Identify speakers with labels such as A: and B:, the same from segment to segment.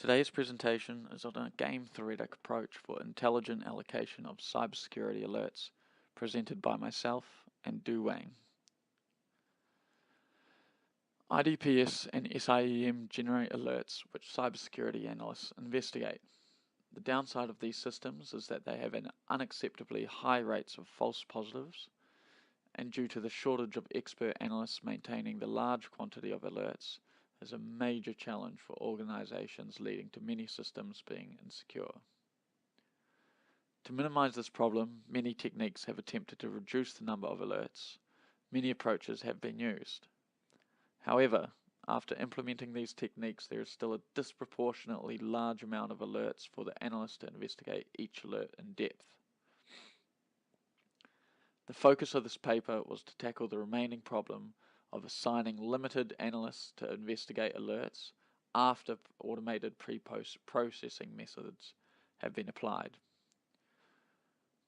A: Today's presentation is on a game-theoretic approach for intelligent allocation of cybersecurity alerts, presented by myself and Wang. IDPS and SIEM generate alerts which cybersecurity analysts investigate. The downside of these systems is that they have an unacceptably high rates of false positives, and due to the shortage of expert analysts maintaining the large quantity of alerts, is a major challenge for organizations, leading to many systems being insecure. To minimize this problem, many techniques have attempted to reduce the number of alerts. Many approaches have been used. However, after implementing these techniques, there is still a disproportionately large amount of alerts for the analyst to investigate each alert in depth. The focus of this paper was to tackle the remaining problem of assigning limited analysts to investigate alerts after automated pre-post processing methods have been applied.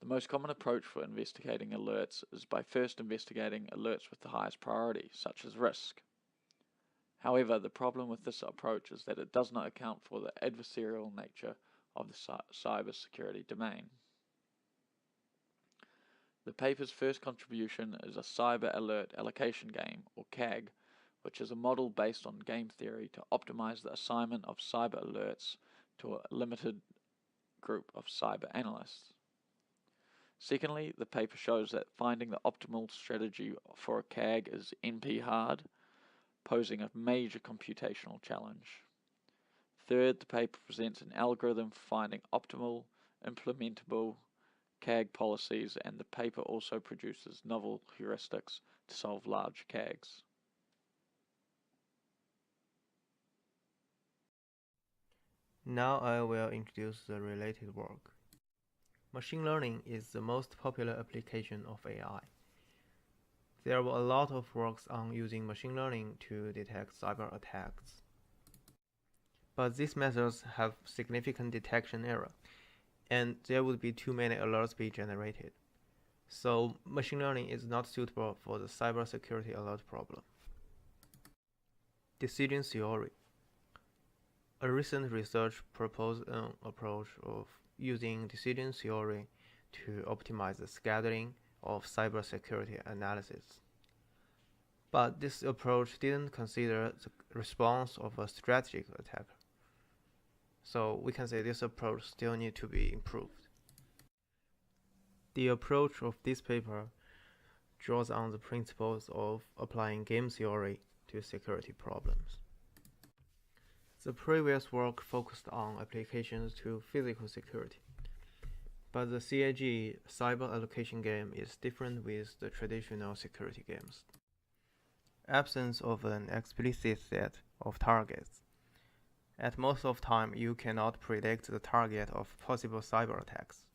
A: The most common approach for investigating alerts is by first investigating alerts with the highest priority, such as risk. However, the problem with this approach is that it does not account for the adversarial nature of the cybersecurity domain. The paper's first contribution is a Cyber Alert Allocation Game, or CAG, which is a model based on game theory to optimize the assignment of cyber alerts to a limited group of cyber analysts. Secondly, the paper shows that finding the optimal strategy for a CAG is NP hard, posing a major computational challenge. Third, the paper presents an algorithm for finding optimal, implementable CAG policies, and the paper also produces novel heuristics to solve large CAGs.
B: Now I will introduce the related work. Machine learning is the most popular application of AI. There were a lot of works on using machine learning to detect cyber attacks. But these methods have significant detection error, and there would be too many alerts be generated. So machine learning is not suitable for the cybersecurity alert problem. Decision theory. A recent research proposed an approach of using decision theory to optimize the scheduling of cybersecurity analysis. But this approach didn't consider the response of a strategic attacker. So we can say this approach still needs to be improved. The approach of this paper draws on the principles of applying game theory to security problems. The previous work focused on applications to physical security, but the CAG cyber allocation game is different with the traditional security games. Absence of an explicit set of targets. At most of time, you cannot predict the target of possible cyber attacks.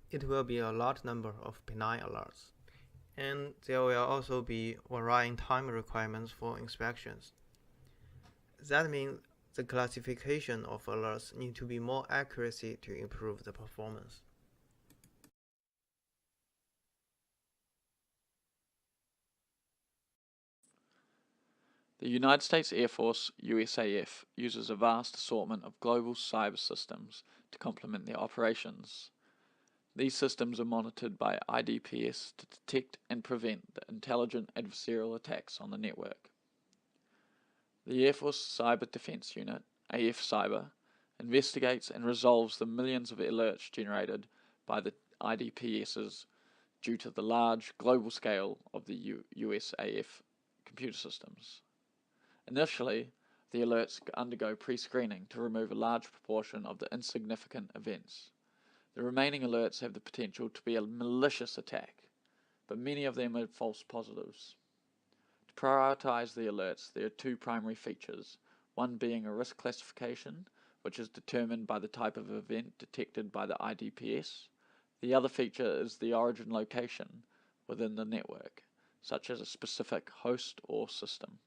B: It will be a large number of benign alerts, and there will also be varying time requirements for inspections. That means the classification of alerts need to be more accuracy to improve the performance.
A: The United States Air Force, USAF, uses a vast assortment of global cyber systems to complement their operations. These systems are monitored by IDPS to detect and prevent the intelligent adversarial attacks on the network. The Air Force Cyber Defense Unit, AF Cyber, investigates and resolves the millions of alerts generated by the IDPSs due to the large global scale of the USAF computer systems. Initially, the alerts undergo pre-screening to remove a large proportion of the insignificant events. The remaining alerts have the potential to be a malicious attack, but many of them are false positives. To prioritize the alerts, there are two primary features, one being a risk classification, which is determined by the type of event detected by the IDPS. The other feature is the origin location within the network, such as a specific host or system.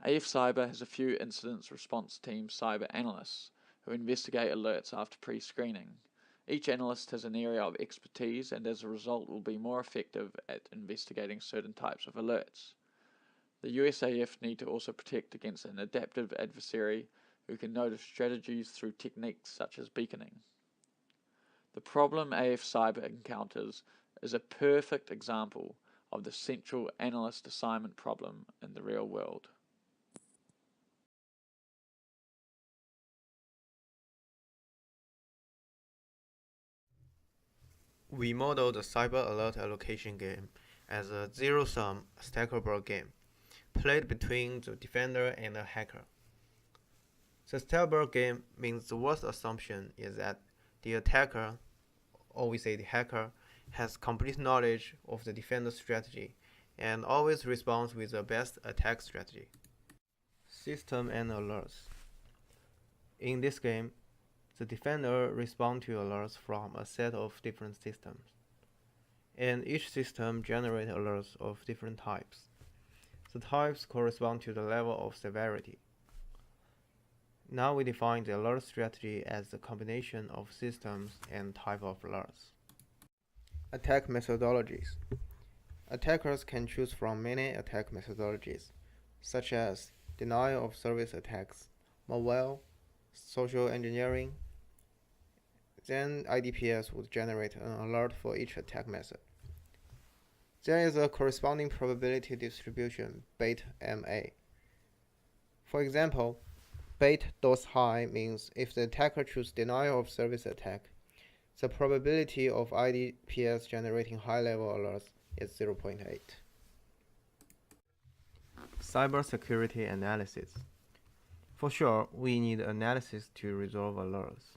A: AF Cyber has a few incident response team cyber analysts who investigate alerts after pre-screening. Each analyst has an area of expertise and as a result will be more effective at investigating certain types of alerts. The USAF need to also protect against an adaptive adversary who can notice strategies through techniques such as beaconing. The problem AF Cyber encounters is a perfect example of the central analyst assignment problem in the real world.
B: We model the cyber alert allocation game as a zero-sum stackable game played between the defender and a hacker. The stackable game means the worst assumption is that the attacker, or we say the hacker, has complete knowledge of the defender's strategy and always responds with the best attack strategy. System and alerts. In this game, the defender responds to alerts from a set of different systems, and each system generates alerts of different types. The types correspond to the level of severity. Now we define the alert strategy as the combination of systems and type of alerts. Attack methodologies. Attackers can choose from many attack methodologies, such as denial of service attacks, malware, social engineering. Then IDPS would generate an alert for each attack method. There is a corresponding probability distribution, beta MA. For example, beta dose high means if the attacker chooses denial of service attack, the probability of IDPS generating high-level alerts is 0.8. Cybersecurity analysis. For sure, we need analysis to resolve alerts.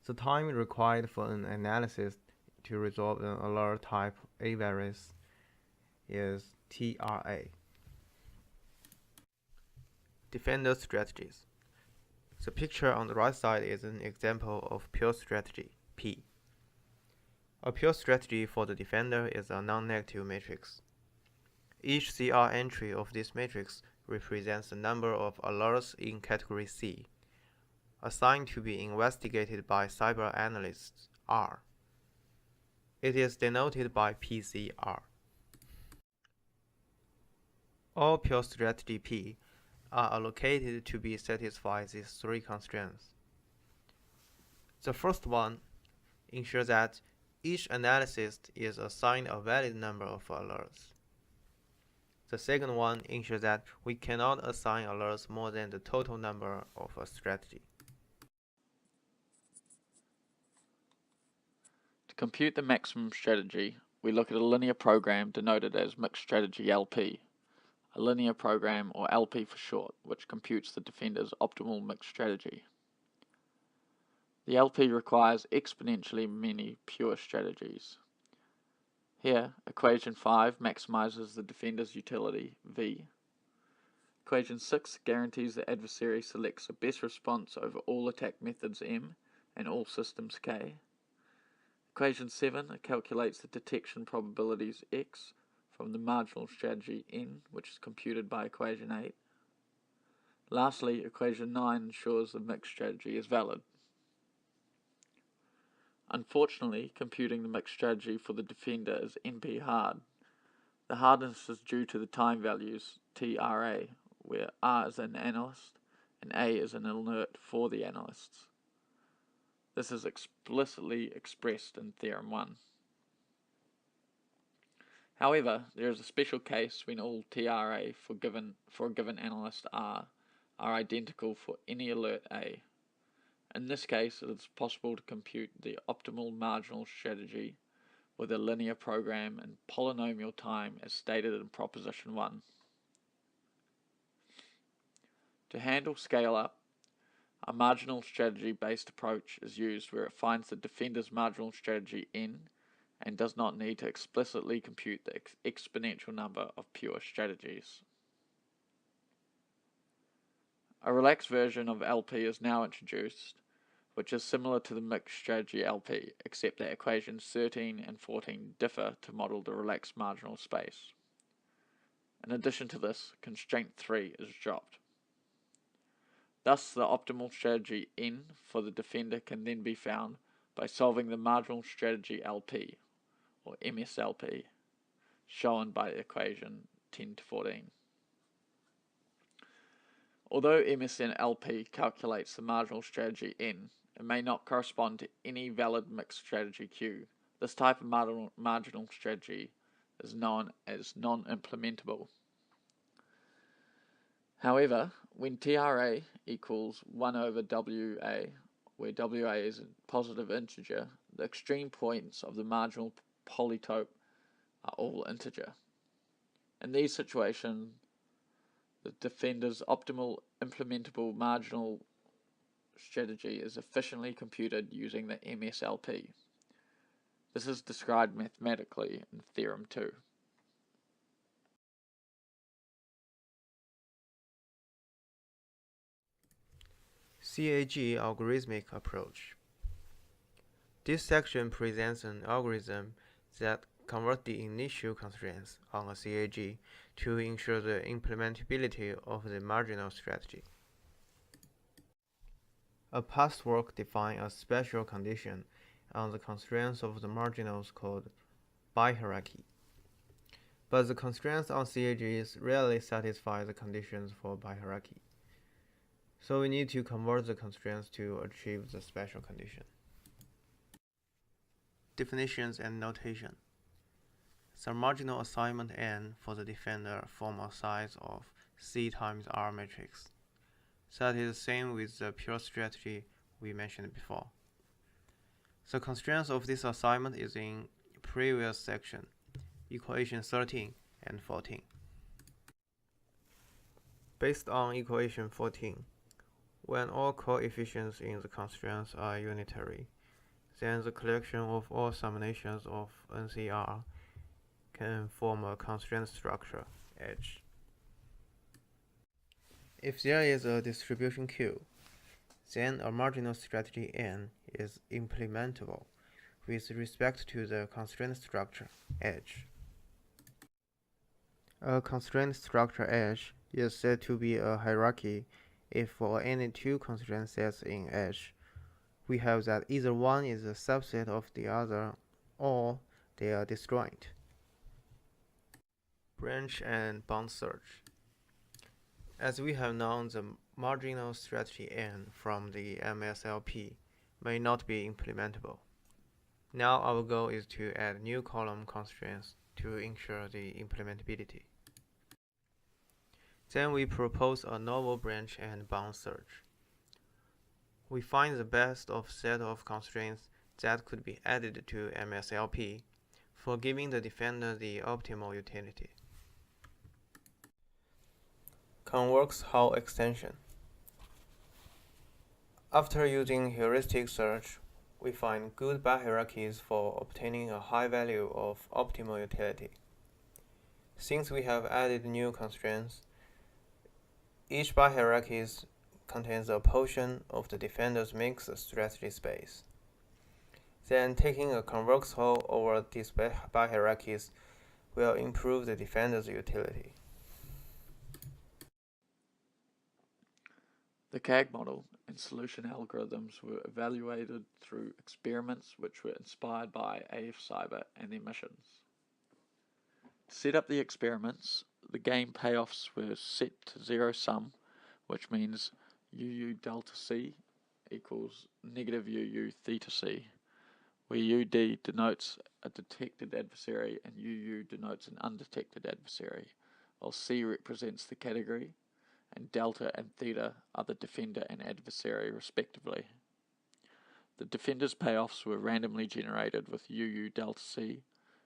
B: The time required for an analysis to resolve an alert type A virus is TRA. Defender strategies. The picture on the right side is an example of pure strategy, P. A pure strategy for the defender is a non-negative matrix. Each CR entry of this matrix represents the number of alerts in category C, assigned to be investigated by cyber analysts R. It is denoted by PCR. All pure strategy P are allocated to be satisfy these three constraints. The first one ensures that each analyst is assigned a valid number of alerts. The second one ensures that we cannot assign alerts more than the total number of a strategy.
A: To compute the maximum strategy, we look at a linear program denoted as mixed strategy LP. A linear program, or LP for short, which computes the defender's optimal mixed strategy. The LP requires exponentially many pure strategies. Here, equation 5 maximizes the defender's utility, V. Equation 6 guarantees the adversary selects the best response over all attack methods M and all systems K. Equation 7 calculates the detection probabilities X from the marginal strategy N, which is computed by equation 8. Lastly, equation 9 ensures the mixed strategy is valid. Unfortunately, computing the mixed strategy for the defender is NP hard. The hardness is due to the time values TRA, where R is an analyst and A is an alert for the analysts. This is explicitly expressed in Theorem 1. However, there is a special case when all TRA for a given analyst R are identical for any alert A. In this case, it is possible to compute the optimal marginal strategy with a linear program and polynomial time as stated in Proposition 1. To handle scale-up, a marginal strategy-based approach is used where it finds the defender's marginal strategy N and does not need to explicitly compute the exponential number of pure strategies. A relaxed version of LP is now introduced, which is similar to the mixed strategy LP, except that equations 13 and 14 differ to model the relaxed marginal space. In addition to this, constraint 3 is dropped. Thus, the optimal strategy N for the defender can then be found by solving the marginal strategy LP, or MSLP, shown by equation 10 to 14. Although MSNLP calculates the marginal strategy N, it may not correspond to any valid mixed strategy Q. This type of marginal strategy is known as non-implementable. However, when TRA equals 1 over WA, where WA is a positive integer, the extreme points of the marginal polytope are all integer. In these situations, the defender's optimal implementable marginal strategy is efficiently computed using the MSLP. This is described mathematically in Theorem 2.
B: CAG algorithmic approach. This section presents an algorithm that converts the initial constraints on a CAG to ensure the implementability of the marginal strategy. A past work defined a special condition on the constraints of the marginals called bihierarchy. But the constraints on CAGs rarely satisfy the conditions for bihierarchy. So we need to convert the constraints to achieve the special condition. Definitions and notation. The marginal assignment N for the defender form a size of C times R matrix. That is the same with the pure strategy we mentioned before. The constraints of this assignment is in previous section, equation 13 and 14. Based on equation 14, when all coefficients in the constraints are unitary, then the collection of all summations of NCR can form a constraint structure H. If there is a distribution Q, then a marginal strategy N is implementable with respect to the constraint structure H. A constraint structure H is said to be a hierarchy if for any two constraint sets in H, we have that either one is a subset of the other or they are disjoint. Branch and bound search. As we have known, the marginal strategy N from the MSLP may not be implementable. Now our goal is to add new column constraints to ensure the implementability. Then we propose a novel branch and bound search. We find the best of set of constraints that could be added to MSLP for giving the defender the optimal utility. Convex Hull extension. After using heuristic search, we find good bihierarchies for obtaining a high value of optimal utility. Since we have added new constraints, each bihierarchy contains a portion of the defender's mixed strategy space. Then taking a convex hull over these bihierarchies will improve the defender's utility.
A: The CAG model and solution algorithms were evaluated through experiments which were inspired by AF Cyber and their missions. To set up the experiments, the game payoffs were set to zero sum, which means UU delta C equals negative UU theta C, where UD denotes a detected adversary and UU denotes an undetected adversary, while C represents the category, and delta and theta are the defender and adversary respectively. The defender's payoffs were randomly generated with UU delta C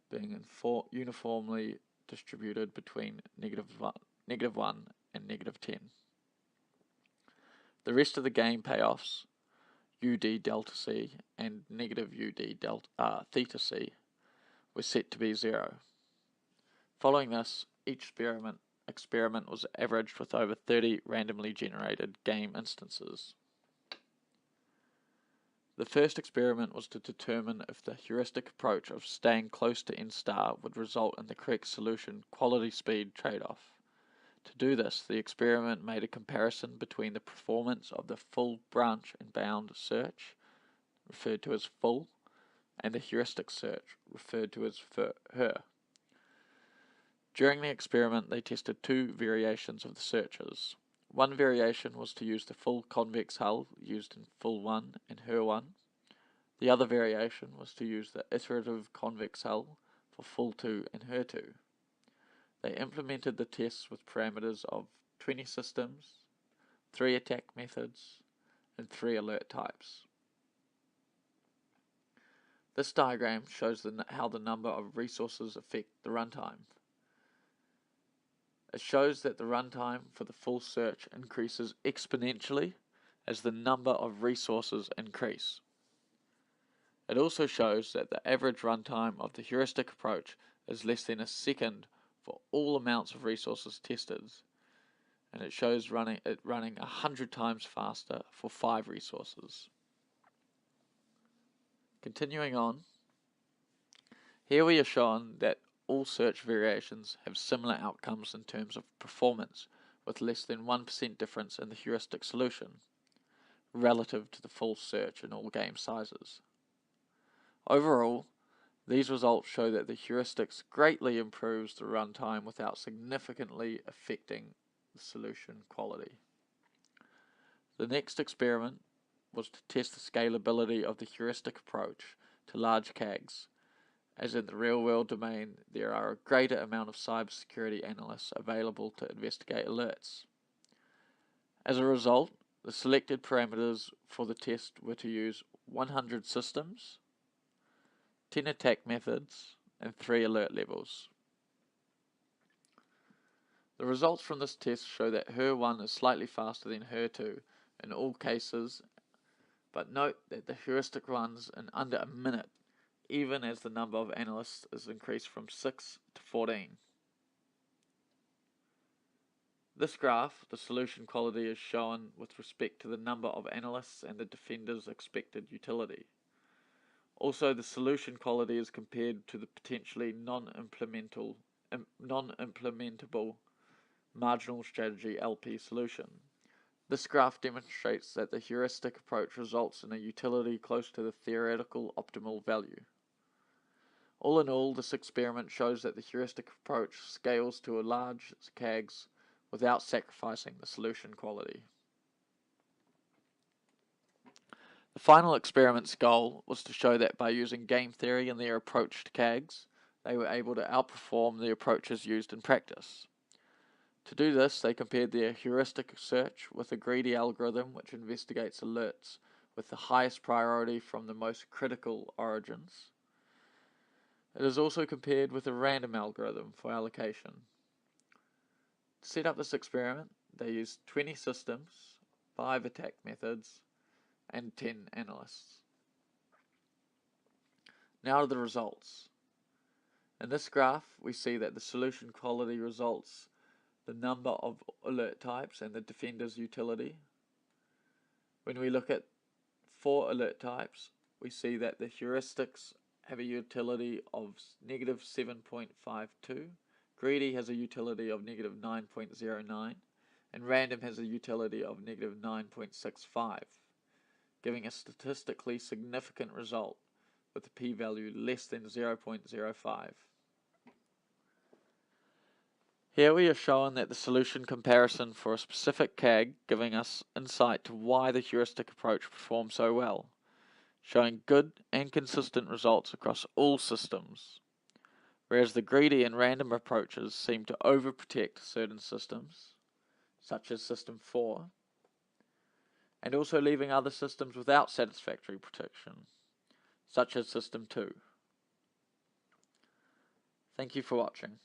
A: being uniformly distributed between -1 and -10. The rest of the game payoffs, UD delta C and negative UD delta theta C, were set to be 0. Following this, each experiment was averaged with over 30 randomly generated game instances. The first experiment was to determine if the heuristic approach of staying close to N star would result in the correct solution quality-speed trade-off. To do this, the experiment made a comparison between the performance of the full branch and bound search, referred to as full, and the heuristic search, referred to as her. During the experiment, they tested two variations of the searches. One variation was to use the full convex hull used in Full 1 and HER 1. The other variation was to use the iterative convex hull for Full 2 and HER 2. They implemented the tests with parameters of 20 systems, 3 attack methods, and 3 alert types. This diagram shows how the number of resources affect the runtime. It shows that the runtime for the full search increases exponentially as the number of resources increase. It also shows that the average runtime of the heuristic approach is less than a second for all amounts of resources tested, and it shows it running 100 times faster for 5 resources. Continuing on, here we are shown that all search variations have similar outcomes in terms of performance, with less than 1% difference in the heuristic solution, relative to the full search in all game sizes. Overall, these results show that the heuristics greatly improves the runtime without significantly affecting the solution quality. The next experiment was to test the scalability of the heuristic approach to large CAGs, as in the real-world domain there are a greater amount of cybersecurity analysts available to investigate alerts. As a result, the selected parameters for the test were to use 100 systems, 10 attack methods, and 3 alert levels. The results from this test show that HER 1 is slightly faster than HER 2 in all cases, but note that the heuristic runs in under a minute, even as the number of analysts is increased from 6 to 14. This graph, the solution quality, is shown with respect to the number of analysts and the defender's expected utility. Also, the solution quality is compared to the potentially non-implementable marginal strategy LP solution. This graph demonstrates that the heuristic approach results in a utility close to the theoretical optimal value. All in all, this experiment shows that the heuristic approach scales to a large CAGs without sacrificing the solution quality. The final experiment's goal was to show that by using game theory in their approach to CAGs, they were able to outperform the approaches used in practice. To do this, they compared their heuristic search with a greedy algorithm which investigates alerts with the highest priority from the most critical origins. It is also compared with a random algorithm for allocation. To set up this experiment, they used 20 systems, 5 attack methods, and 10 analysts. Now to the results. In this graph, we see that the solution quality results the number of alert types and the defender's utility. When we look at 4 alert types, we see that the heuristics have a utility of negative 7.52, greedy has a utility of negative 9.09, and random has a utility of negative 9.65, giving a statistically significant result with a p-value less than 0.05. Here we are shown that the solution comparison for a specific CAG, giving us insight to why the heuristic approach performs so well, showing good and consistent results across all systems, whereas the greedy and random approaches seem to overprotect certain systems, such as System 4, and also leaving other systems without satisfactory protection, such as System 2. Thank you for watching.